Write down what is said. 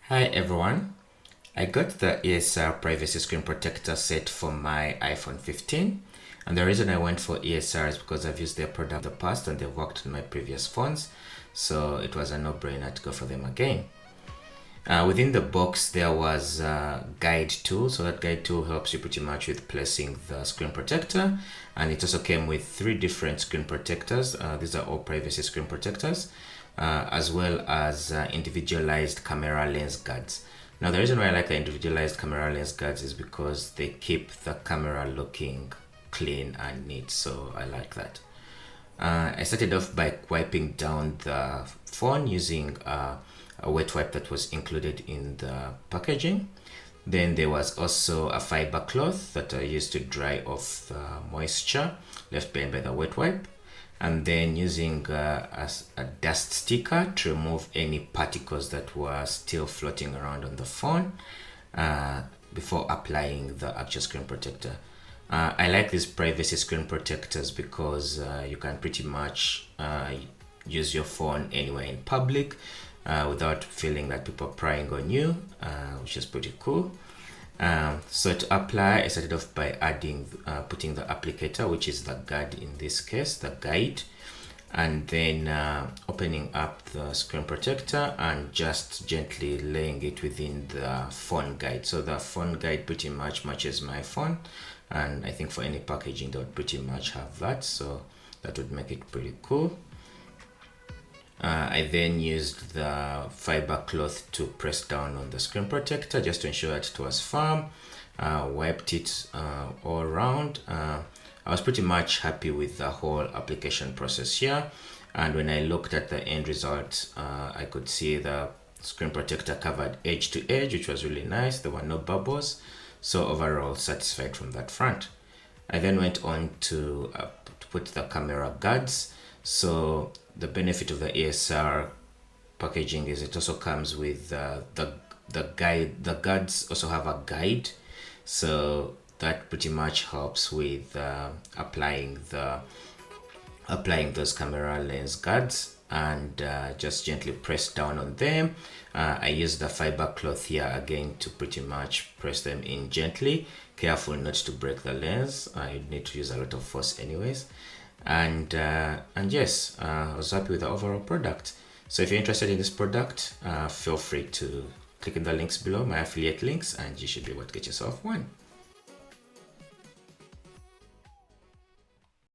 Hi everyone, I got the ESR privacy screen protector set for my iPhone 15, and the reason I went for ESR is because I've used their product in the past and they've worked on my previous phones, so it was a no-brainer to go for them again. Within the box there was a guide tool, so that guide tool helps you pretty much with placing the screen protector, and it also came with 3 different screen protectors. These are all privacy screen protectors, as well as individualized camera lens guards. Now the reason why I like the individualized camera lens guards is because they keep the camera looking clean and neat, so I like that. I started off by wiping down the phone using a wet wipe that was included in the packaging. Then there was also a fiber cloth that I used to dry off the moisture left behind by the wet wipe, and then using a dust sticker to remove any particles that were still floating around on the phone before applying the actual screen protector. I like these privacy screen protectors because you can pretty much use your phone anywhere in public without feeling that people are prying on you, which is pretty cool. So to apply, I started off by putting the applicator, which is the guide in this case, the guide, and then opening up the screen protector and just gently laying it within the phone guide. So the phone guide pretty much matches my phone, and I think for any packaging they would pretty much have that, so that would make it pretty cool. I then used the fiber cloth to press down on the screen protector just to ensure that it was firm. Wiped it all around. I was pretty much happy with the whole application process here, and when I looked at the end result, I could see the screen protector covered edge to edge, which was really nice. There were no bubbles, so overall satisfied from that front. I then went on to put the camera guards. So the benefit of the ESR packaging is it also comes with the guide. The guards also have a guide, so that pretty much helps with applying those camera lens guards, and just gently press down on them. I use the fiber cloth here again to pretty much press them in gently, careful not to break the lens. I need to use a lot of force anyways. And yes, I was happy with the overall product. So if you're interested in this product, feel free to click in the links below, my affiliate links, and you should be able to get yourself one.